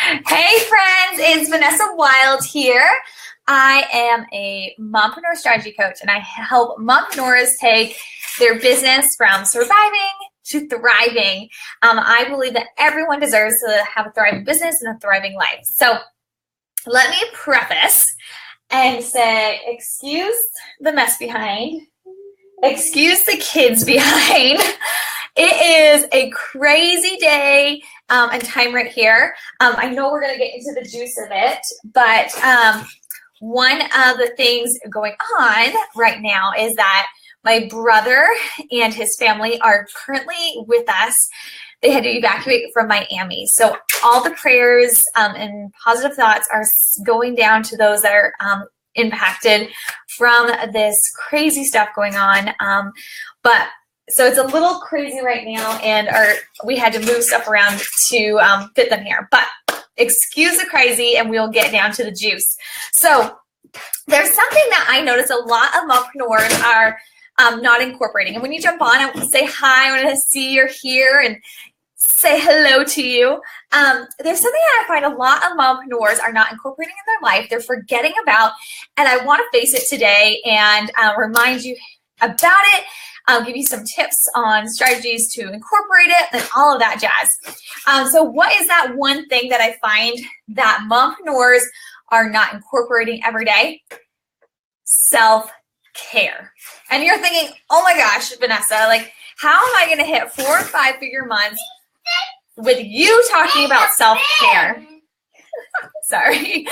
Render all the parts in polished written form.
Hey friends, it's Vanessa Wild here. I am a mompreneur strategy coach and I help mompreneurs take their business from surviving to thriving. I believe that everyone deserves to have a thriving business and a thriving life. So let me preface and say, excuse the mess behind, excuse the kids behind. It is a crazy day and time right here. I know we're going to get into the juice of it, but one of the things going on right now is that my brother and his family are currently with us. They had to evacuate from Miami. So all the prayers and positive thoughts are going down to those that are impacted from this crazy stuff going on. So it's a little crazy right now, and we had to move stuff around to fit them here. But excuse the crazy, and we'll get down to the juice. So there's something that I notice a lot of mompreneurs are not incorporating. And when you jump on, I want to say hi. I want to see you're here and say hello to you. There's something that I find a lot of mompreneurs are not incorporating in their life. They're forgetting about, and I want to face it today and remind you about it. I'll give you some tips on strategies to incorporate it and all of that jazz. So what is that one thing that I find that mompreneurs are not incorporating every day? Self-care. And you're thinking, oh my gosh, Vanessa, like, how am I going to hit 4 or 5 figure months with you talking about self-care? Sorry.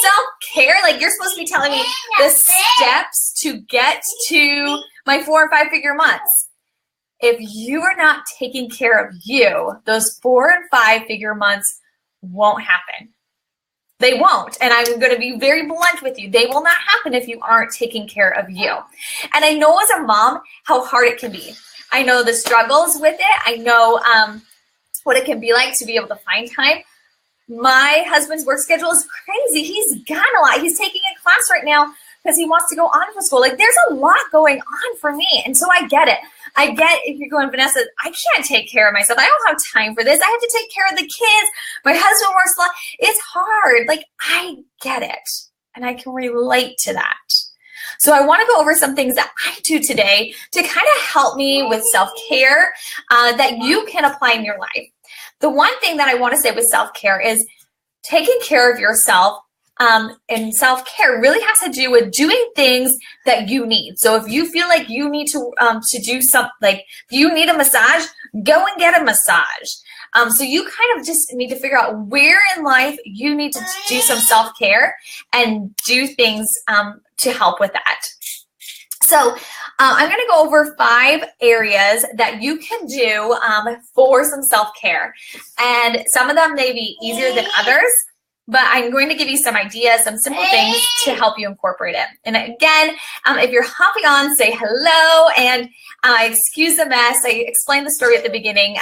Self-care, like you're supposed to be telling me the steps to get to my 4 or 5 figure months. If you are not taking care of you, those 4 and 5 figure months won't happen. They won't. And I'm going to be very blunt with you. They will not happen if you aren't taking care of you. And I know as a mom how hard it can be. I know the struggles with it. I know what it can be like to be able to find time. My husband's work schedule is crazy. He's got a lot. He's taking a class right now because he wants to go on for school. Like, there's a lot going on for me. And so I get it. I get if you're going, Vanessa, I can't take care of myself. I don't have time for this. I have to take care of the kids. My husband works a lot. It's hard. Like, I get it. And I can relate to that. So I want to go over some things that I do today to kind of help me with self-care that you can apply in your life. The one thing that I want to say with self-care is taking care of yourself, and self-care really has to do with doing things that you need. So if you feel like you need to do something, like if you need a massage, go and get a massage. So you kind of just need to figure out where in life you need to do some self-care and do things to help with that. So I'm going to go over 5 areas that you can do for some self-care. And some of them may be easier than others, but I'm going to give you some ideas, some simple things to help you incorporate it. And again, if you're hopping on, say hello and excuse the mess. I explained the story at the beginning,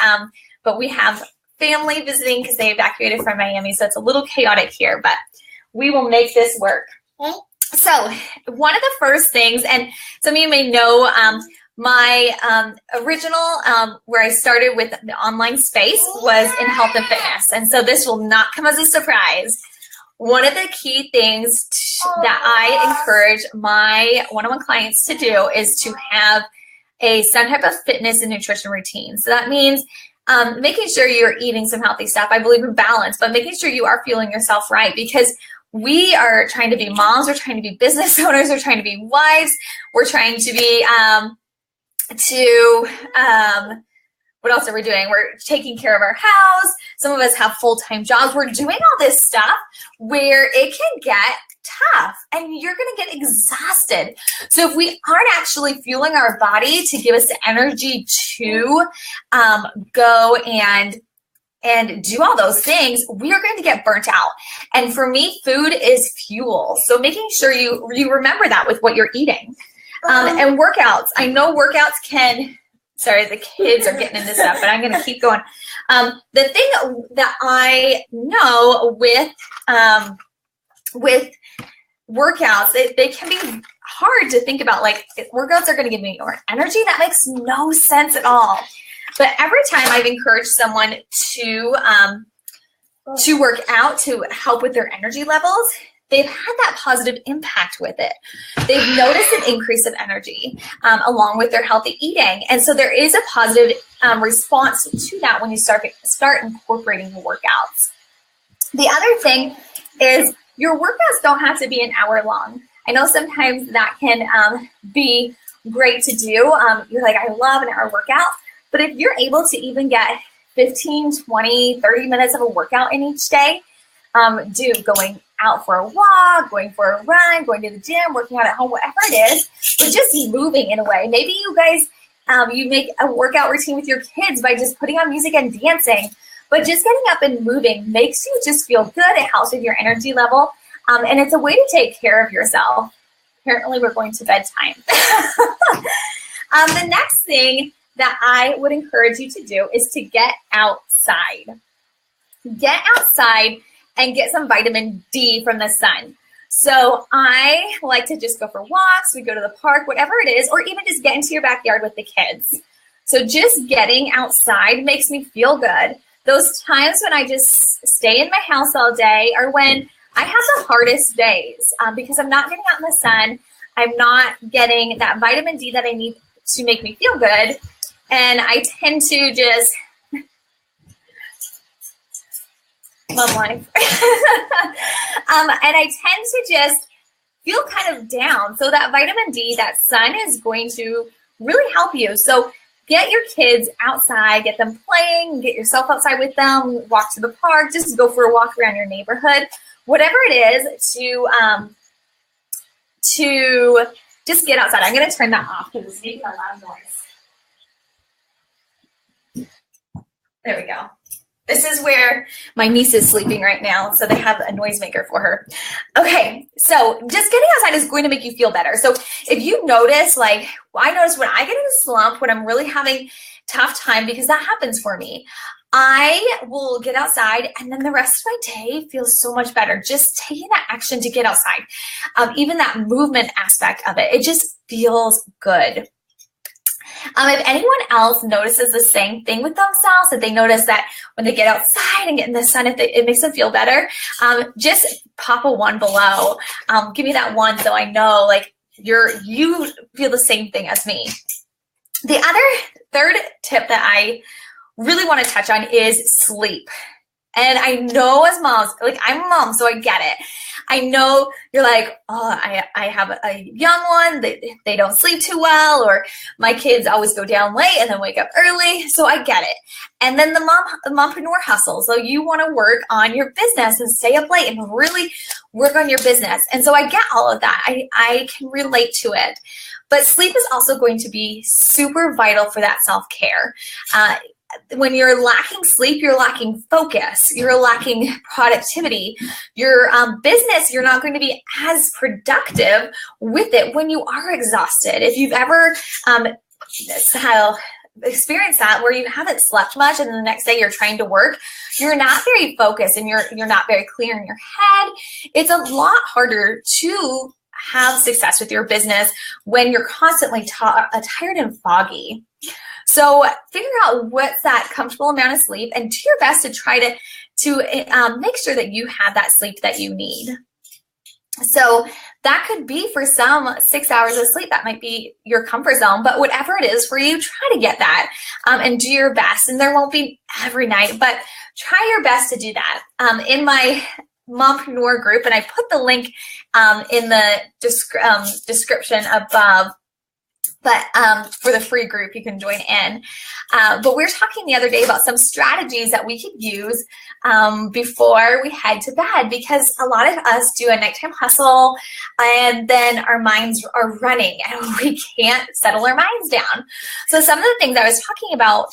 but we have family visiting because they evacuated from Miami, so it's a little chaotic here, but we will make this work. So one of the first things, and some of you may know, my original, where I started with the online space was in health and fitness. And so this will not come as a surprise. One of the key things that I encourage my one-on-one clients to do is to have some type of fitness and nutrition routine. So that means making sure you're eating some healthy stuff. I believe in balance, but making sure you are fueling yourself right, because we are trying to be moms, we're trying to be business owners, we're trying to be wives, we're trying to be, what else are we doing? We're taking care of our house. Some of us have full-time jobs. We're doing all this stuff where it can get tough and you're going to get exhausted. So if we aren't actually fueling our body to give us the energy to go and do all those things, we are going to get burnt out. And for me, food is fuel. So making sure you remember that with what you're eating. And workouts. I know workouts can, sorry, the kids are getting into stuff, but I'm going to keep going. The thing that I know with workouts, they can be hard to think about, like, workouts are going to give me more energy. That makes no sense at all. But every time I've encouraged someone to to work out to help with their energy levels, they've had that positive impact with it. They've noticed an increase of energy along with their healthy eating. And so there is a positive response to that when you start incorporating the workouts. The other thing is your workouts don't have to be an hour long. I know sometimes that can be great to do. You're like, I love an hour workout. But if you're able to even get 15, 20, 30 minutes of a workout in each day, going out for a walk, going for a run, going to the gym, working out at home, whatever it is, but just moving in a way. Maybe you guys, you make a workout routine with your kids by just putting on music and dancing, but just getting up and moving makes you just feel good. It helps with your energy level, and it's a way to take care of yourself. Apparently, we're going to bedtime. The next thing that I would encourage you to do is to get outside. Get outside and get some vitamin D from the sun. So I like to just go for walks. We go to the park, whatever it is, or even just get into your backyard with the kids. So just getting outside makes me feel good. Those times when I just stay in my house all day are when I have the hardest days because I'm not getting out in the sun. I'm not getting that vitamin D that I need to make me feel good. And I tend to just love life. And I tend to just feel kind of down. So that vitamin D, that sun is going to really help you. So get your kids outside, get them playing, get yourself outside with them, walk to the park, just go for a walk around your neighborhood, whatever it is to just get outside. I'm going to turn that off because it's making a loud noise. There we go. This is where my niece is sleeping right now, so they have a noisemaker for her. Okay, so just getting outside is going to make you feel better. So if you notice, like, I notice when I get in a slump, when I'm really having tough time, because that happens for me, I will get outside and then the rest of my day feels so much better. Just taking that action to get outside, even that movement aspect of it, it just feels good. If anyone else notices the same thing with themselves, that they notice that when they get outside and get in the sun, it makes them feel better, just pop a 1 below. Give me that 1 so I know like you feel the same thing as me. The third tip that I really want to touch on is sleep. And I know as moms, like I'm a mom, so I get it. I know you're like, oh, I have a young one, they don't sleep too well, or my kids always go down late and then wake up early, so I get it. And then the mompreneur hustle, so you want to work on your business and stay up late and really work on your business. And so I get all of that. I can relate to it. But sleep is also going to be super vital for that self-care. When you're lacking sleep, you're lacking focus, you're lacking productivity, your business, you're not going to be as productive with it when you are exhausted. If you've ever experienced that where you haven't slept much and then the next day you're trying to work, you're not very focused and you're not very clear in your head. It's a lot harder to have success with your business when you're constantly tired and foggy. So figure out what's that comfortable amount of sleep and do your best to try to make sure that you have that sleep that you need. So that could be for some 6 hours of sleep. That might be your comfort zone, but whatever it is for you, try to get that and do your best. And there won't be every night, but try your best to do that. In my Mompreneur group, and I put the link in the description above, but for the free group, you can join in. But we were talking the other day about some strategies that we could use before we head to bed, because a lot of us do a nighttime hustle and then our minds are running and we can't settle our minds down. So some of the things I was talking about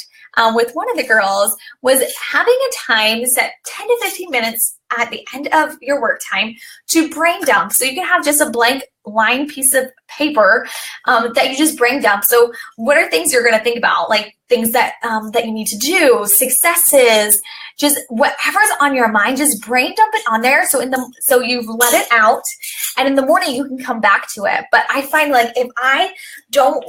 with one of the girls was having a time set 10 to 15 minutes at the end of your work time to brain dump. So you can have just a blank line piece of paper that you just brain dump. So what are things you're going to think about? Like things that that you need to do, successes, just whatever's on your mind, just brain dump it on there. So you've let it out, and in the morning you can come back to it. But I find like if I don't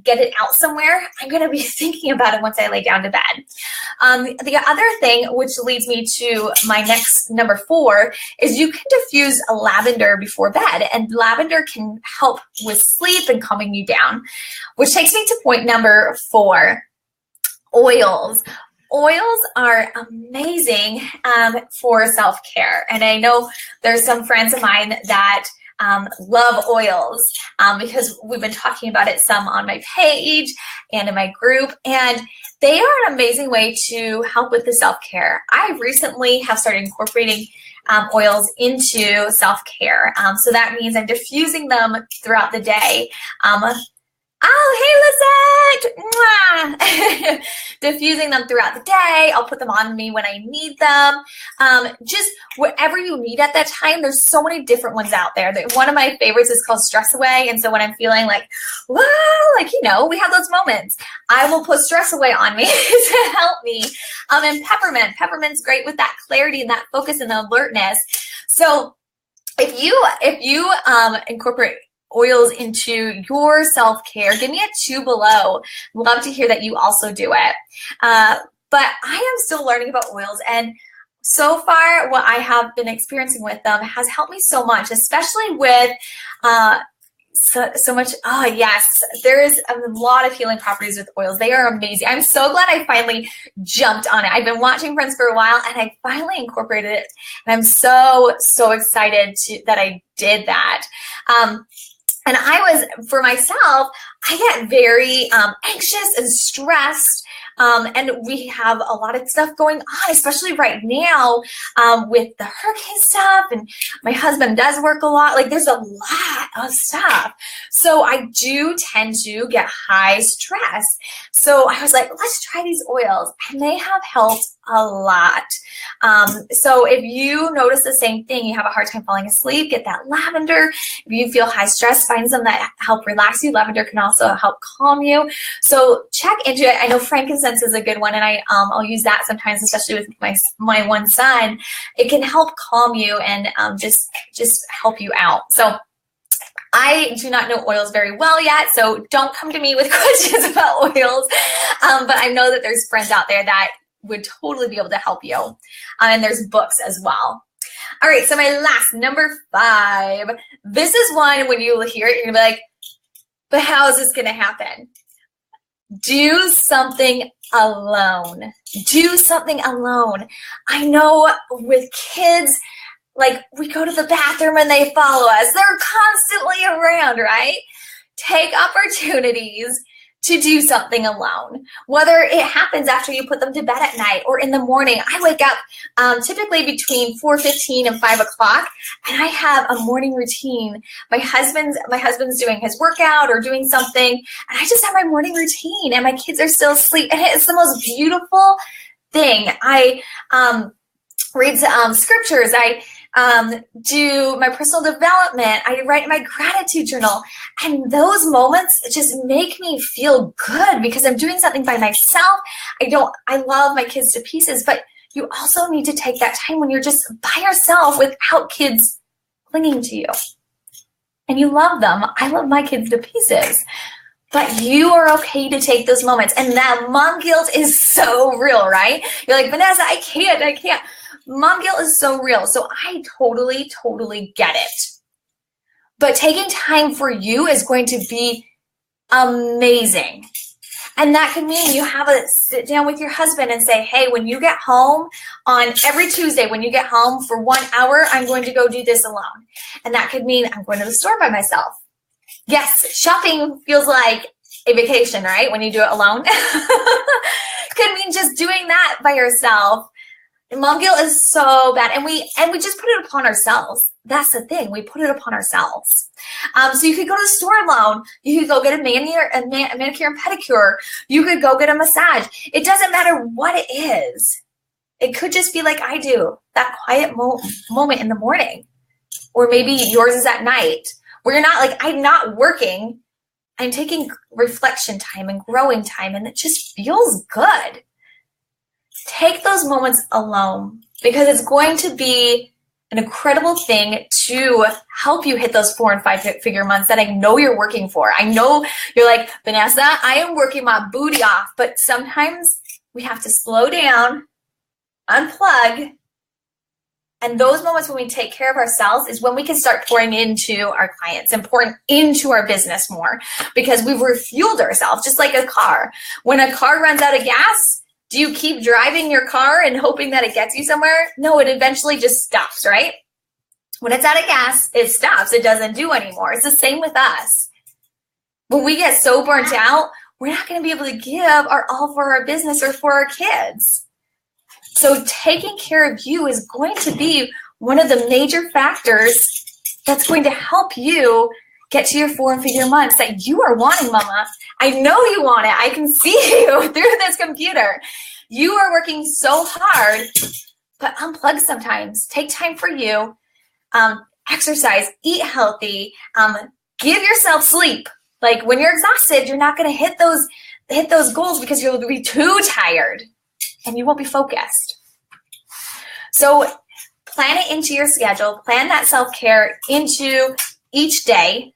get it out somewhere, I'm going to be thinking about it once I lay down to bed. The other thing, which leads me to my next number 4, is you can diffuse a lavender before bed, and lavender can help with sleep and calming you down, which takes me to point number 4, oils. Oils are amazing for self-care. And I know there's some friends of mine that love oils because we've been talking about it some on my page and in my group. And they are an amazing way to help with the self-care. I recently have started incorporating oils into self-care. So that means I'm diffusing them throughout the day. Oh, hey, Lizette! Diffusing them throughout the day. I'll put them on me when I need them. Just whatever you need at that time. There's so many different ones out there. One of my favorites is called Stress Away. And so when I'm feeling like, wow, we have those moments, I will put Stress Away on me to help me. And peppermint. Peppermint's great with that clarity and that focus and the alertness. So if you incorporate oils into your self-care, give me a 2 below. Love to hear that you also do it. But I am still learning about oils, and so far what I have been experiencing with them has helped me so much, especially with so much. Oh yes, there is a lot of healing properties with oils. They are amazing. I'm so glad I finally jumped on it. I've been watching Friends for a while, and I finally incorporated it, and I'm so excited that I did that. And for myself, I get very anxious and stressed. And we have a lot of stuff going on, especially right now with the hurricane stuff. And my husband does work a lot. Like there's a lot of stuff. So I do tend to get high stress. So I was like, let's try these oils. And they have helped a lot. So if you notice the same thing, you have a hard time falling asleep, get that lavender. If you feel high stress, find some that help relax you. Lavender can also help calm you. So check into it. I know frankincense is a good one, and I'll use that sometimes, especially with my one son. It can help calm you and just help you out. So I do not know oils very well yet, so don't come to me with questions about oils. But I know that there's friends out there that would totally be able to help you. And there's books as well. All right, so my last, number 5. This is one, when you hear it, you're going to be like, but how is this going to happen? Do something alone. Do something alone. I know with kids, like we go to the bathroom and they follow us. They're constantly around, right? Take opportunities to do something alone, whether it happens after you put them to bed at night or in the morning. I wake up typically between 4:15 and 5 o'clock, and I have a morning routine. My husband's doing his workout or doing something, and I just have my morning routine, and my kids are still asleep, and it's the most beautiful thing. I read scriptures. I do my personal development. I write in my gratitude journal. And those moments just make me feel good because I'm doing something by myself. I love my kids to pieces, but you also need to take that time when you're just by yourself without kids clinging to you. And you love them. I love my kids to pieces. But you are okay to take those moments. And that mom guilt is so real, right? You're like, Vanessa, I can't. Mom guilt is so real. So I totally get it. But taking time for you is going to be amazing. And that could mean you have a sit down with your husband and say, hey, when you get home on every Tuesday, when you get home for 1 hour, I'm going to go do this alone. And that could mean I'm going to the store by myself. Yes, shopping feels like a vacation, right? When you do it alone. Could mean just doing that by yourself. Mom guilt is so bad, and we just put it upon ourselves. That's the thing. We put it upon ourselves. So you could go to the store alone. You could go get a manicure and pedicure. You could go get a massage. It doesn't matter what it is. It could just be like I do, that quiet moment in the morning. Or maybe yours is at night where you're not like, I'm not working. I'm taking reflection time and growing time, and it just feels good. Take those moments alone because it's going to be an incredible thing to help you hit those 4 and 5 figure months that I know you're working for. I know you're like, Vanessa, I am working my booty off, but sometimes we have to slow down, unplug, and those moments when we take care of ourselves is when we can start pouring into our clients and pouring into our business more because we've refueled ourselves, just like a car. When a car runs out of gas, do you keep driving your car and hoping that it gets you somewhere? No, it eventually just stops, right? When it's out of gas, it stops. It doesn't do anymore. It's the same with us. When we get so burnt out, we're not going to be able to give our all for our business or for our kids. So taking care of you is going to be one of the major factors that's going to help you get to your 4 and figure months that you are wanting, Mama. I know you want it. I can see you through this computer. You are working so hard, but unplug sometimes. Take time for you. Exercise, eat healthy, give yourself sleep. Like when you're exhausted, you're not going to hit those goals because you'll be too tired and you won't be focused. So plan it into your schedule. Plan that self-care into each day.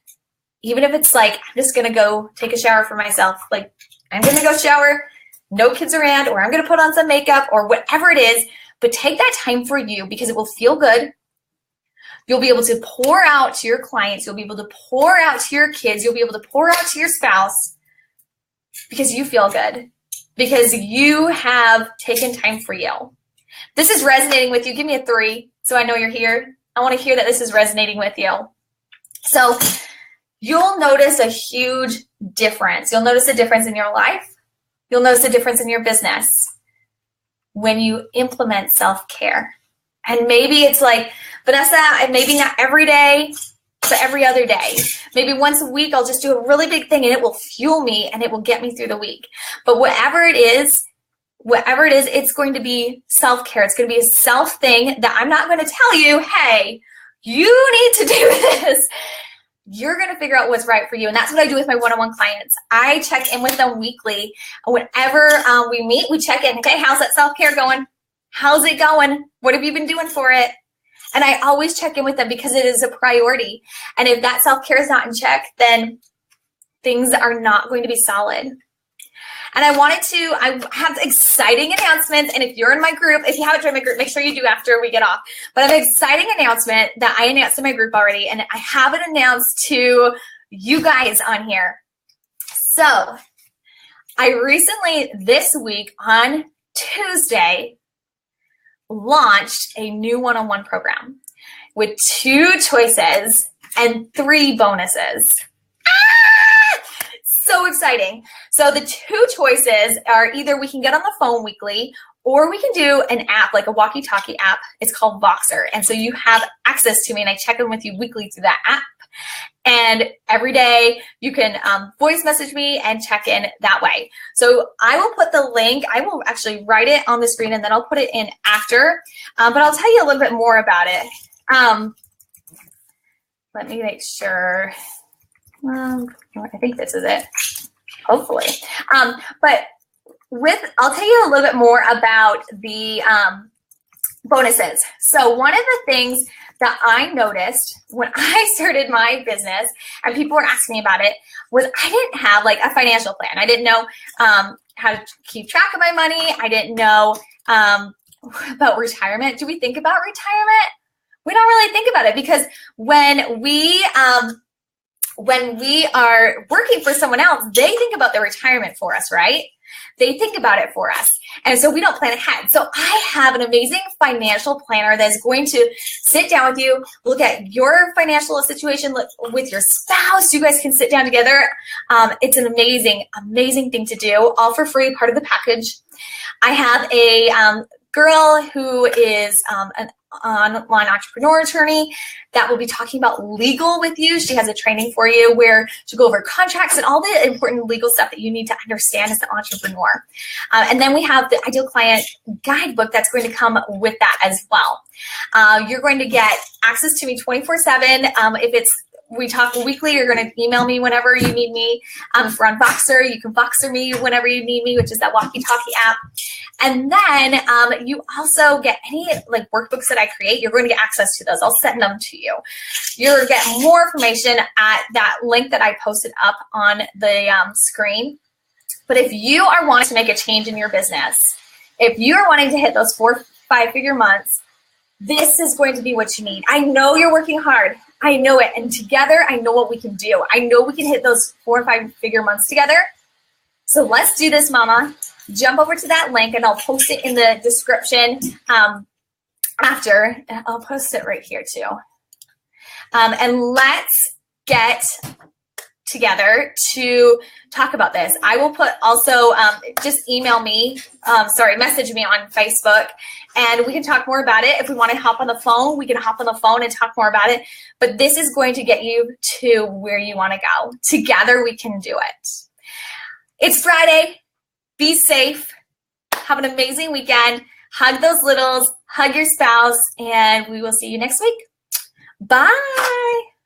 Even if it's like, I'm just going to go take a shower for myself. Like I'm going to go shower, no kids around, or I'm going to put on some makeup or whatever it is. But take that time for you because it will feel good. You'll be able to pour out to your clients. You'll be able to pour out to your kids. You'll be able to pour out to your spouse because you feel good, because you have taken time for you. This is resonating with you. Give me a 3 so I know you're here. I want to hear that this is resonating with you. So you'll notice a huge difference. You'll notice a difference in your life. You'll notice a difference in your business when you implement self-care. And maybe it's like, Vanessa, maybe not every day, but every other day. Maybe once a week, I'll just do a really big thing and it will fuel me and it will get me through the week. But whatever it is, it's going to be self-care. It's going to be a self thing that I'm not going to tell you, hey, you need to do this. You're going to figure out what's right for you. And that's what I do with my one-on-one clients. I check in with them weekly. Whenever we meet, we check in. Okay, how's that self-care going? How's it going? What have you been doing for it? And I always check in with them because it is a priority. And if that self-care is not in check, then things are not going to be solid. And I have exciting announcements. And if you're in my group, if you haven't joined my group, make sure you do after we get off. But I have an exciting announcement that I announced in my group already. And I haven't announced to you guys on here. So I recently, this week on Tuesday, launched a new one-on-one program with 2 choices and 3 bonuses. So exciting. So the 2 choices are either we can get on the phone weekly or we can do an app, like a walkie-talkie app. It's called Voxer. And so you have access to me and I check in with you weekly through that app. And every day you can voice message me and check in that way. So I will put the link. I will actually write it on the screen and then I'll put it in after. But I'll tell you a little bit more about it. Let me make sure. I think this is it. Hopefully. But I'll tell you a little bit more about the bonuses. So one of the things that I noticed when I started my business and people were asking me about it was I didn't have like a financial plan. I didn't know how to keep track of my money. I didn't know about retirement. Do we think about retirement? We don't really think about it because when we are working for someone else, they think about their retirement for us, right? They think about it for us. And so we don't plan ahead. So I have an amazing financial planner that's going to sit down with you, look at your financial situation with your spouse. You guys can sit down together. It's an amazing, amazing thing to do, all for free, part of the package. I have a girl who is an online entrepreneur attorney that will be talking about legal with you. She has a training for you where she'll go over contracts and all the important legal stuff that you need to understand as an entrepreneur. And then we have the Ideal Client Guidebook that's going to come with that as well. You're going to get access to me 24/7. We talk weekly. You're going to email me whenever you need me. If we're on Voxer, you can Voxer me whenever you need me, which is that walkie-talkie app. And then you also get any like workbooks that I create. You're going to get access to those. I'll send them to you. You'll get more information at that link that I posted up on the screen. But if you are wanting to make a change in your business, if you are wanting to hit those 4 5-figure months, this is going to be what you need. I know you're working hard. I know it. And together, I know what we can do. I know we can hit those 4 or 5-figure months together. So let's do this, mama. Jump over to that link, and I'll post it in the description after. I'll post it right here, too. And let's get together to talk about this. I will put also, just email me, message me on Facebook, and we can talk more about it. If we want to hop on the phone, we can hop on the phone and talk more about it. But this is going to get you to where you want to go. Together, we can do it. It's Friday. Be safe. Have an amazing weekend. Hug those littles. Hug your spouse. And we will see you next week. Bye.